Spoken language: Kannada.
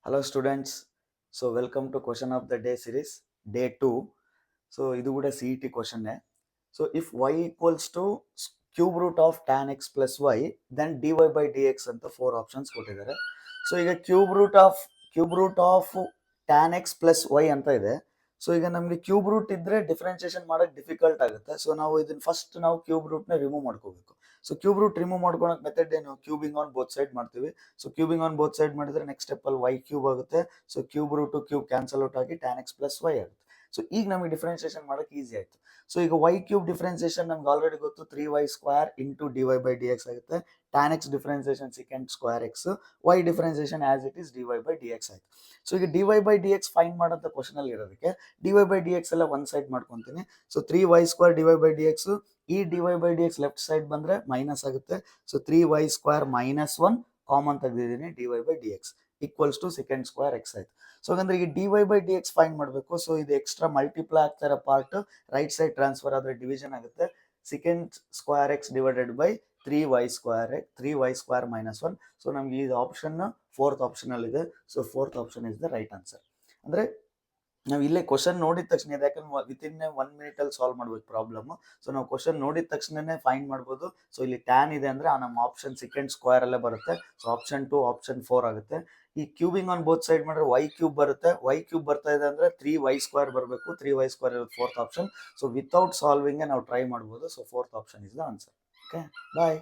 Hello students. So welcome to question of the day series, day 2. So ಇದು ಕೂಡ CET question. So if y equals to cube root of tan x plus y, then dy by dx ಅಂತ 4 ಆಪ್ಷನ್ಸ್ ಕೊಟ್ಟಿದ್ದಾರೆ. ಸೊ ಈಗ cube root of tan x plus y ಅಂತ ಇದೆ. ಸೊ ಈಗ ನಮಗೆ ಕ್ಯೂಬ್ ರೂಟ್ ಇದ್ರೆ ಡಿಫ್ರೆನ್ಸಿಯೇಷನ್ ಮಾಡಕ್ ಡಿಫಿಕಲ್ಟ್ ಆಗುತ್ತೆ. ಸೊ ನಾವು ಇದನ್ನ ಫಸ್ಟ್ ನಾವು ಕ್ಯೂಬ್ ರೂಟ್ ನ ರಿಮೂವ್ ಮಾಡ್ಕೋಬೇಕು. ಸೊ ಕ್ಯೂಬ್ ರೂಟ್ ರಿಮೂವ್ ಮಾಡ್ಕೊಳಕ್ ಮೆಥಡ್ ಏನು, ಕ್ಯೂಬಿಂಗ್ ಆನ್ ಬೋತ್ ಸೈಡ್ ಮಾಡ್ತೀವಿ. So cubing on both side ಮಾಡಿದ್ರೆ ನೆಕ್ಸ್ಟ್ ಸ್ಟೆಪ್ ಅಲ್ಲಿ y ಕ್ಯೂಬ್ ಆಗುತ್ತೆ. So cube root cube cancel out ಆಗಿ tan x plus y ಆಗುತ್ತೆ. ಸೊ ಈಗ ನಮಗೆ ಡಿಫ್ರೆನ್ಸಿಯೇಷನ್ ಮಾಡಕ್ ಈಸಿ ಆಯ್ತು. ಸೊ ಈಗ y ಕ್ಯೂಬ್ ಡಿಫ್ರೆನ್ಸಿಯೇಷನ್ ನಮ್ಗೆ ಆಲ್ರೆಡಿ ಗೊತ್ತು, 3y square into dy by dx ಆಗುತ್ತೆ. tan x differentiation second square x, y differentiation as it is dy by dx ಆಯ್ತು. ಸೊ ಈಗ dy by dx ಫೈಂಡ್ ಮಾಡೋಂಥ ಕ್ವಶನ್ ಅಲ್ಲಿ ಇರೋದಕ್ಕೆ dy by dx ಎಲ್ಲ ಒನ್ ಸೈಡ್ ಮಾಡ್ಕೊಂತೀನಿ. So 3y square dy by dx, ಈ dy by dx left side ಬಂದ್ರೆ ಮೈನಸ್ ಆಗುತ್ತೆ. So 3y square minus 1 common ತೆಗೆದಿದ್ದೀನಿ, dy by dx equals to second square x ಆಯ್ತು. ಸೊ ಹಾಗಂದ್ರೆ ಈಗ dy by dx ಫೈಂಡ್ ಮಾಡಬೇಕು. ಸೊ ಇದು ಎಕ್ಸ್ಟ್ರಾ ಮಲ್ಟಿಪ್ಲೈ ಆಗ್ತಾ ಇರೋ ಪಾರ್ಟ್ ರೈಟ್ ಸೈಡ್ ಟ್ರಾನ್ಸ್ಫರ್ ಆದ್ರೆ ಡಿವಿಷನ್ ಆಗುತ್ತೆ. Second square x divided by 3y square minus 1. So ನಮ್ಗೆ ಈ ಆಪ್ಷನ್ ಫೋರ್ತ್ ಆಪ್ಷನ್ ಅಲ್ಲಿ ಇದೆ. So fourth option is the right answer. ಅಂದ್ರೆ ನಾವು ಇಲ್ಲೇ ಕ್ವಶನ್ ನೋಡಿದ ತಕ್ಷಣ, ಯಾಕಂದ್ರೆ ವಿತಿನ್ 1 minute ಅಲ್ಲಿ ಸಾಲ್ವ್ ಮಾಡ್ಬೇಕು ಪ್ರಾಬ್ಲಮ್. ಸೊ ನಾವು ಕ್ವಶನ್ ನೋಡಿದ ತಕ್ಷಣನೇ ಫೈಂಡ್ ಮಾಡ್ಬೋದು. ಸೊ ಇಲ್ಲಿ ಟ್ಯಾನ್ ಇದೆ ಅಂದ್ರೆ ನಮ್ಮ ಆಪ್ಷನ್ ಸೆಕೆಂಡ್ ಸ್ಕ್ವೇರ್ ಅಲ್ಲೇ ಬರುತ್ತೆ. ಸೊ ಆಪ್ಷನ್ 2 ಆಪ್ಷನ್ 4 ಆಗುತ್ತೆ. ಈ ಕ್ಯೂಬಿಂಗ್ ಆನ್ ಬೋತ್ ಸೈಡ್ ಮಾಡಿದ್ರೆ y ಕ್ಯೂಬ್ ಬರುತ್ತೆ. y ಕ್ಯೂಬ್ ಬರ್ತಾ ಇದೆ ಅಂದ್ರೆ 3y ಸ್ಕ್ವೇರ್ ಬರಬೇಕು. 3y ಸ್ಕ್ವೇರ್ ಇರೋದು fourth option. So without solving ನಾವು ಟ್ರೈ ಮಾಡ್ಬೋದು. So fourth option is the answer. Okay, bye.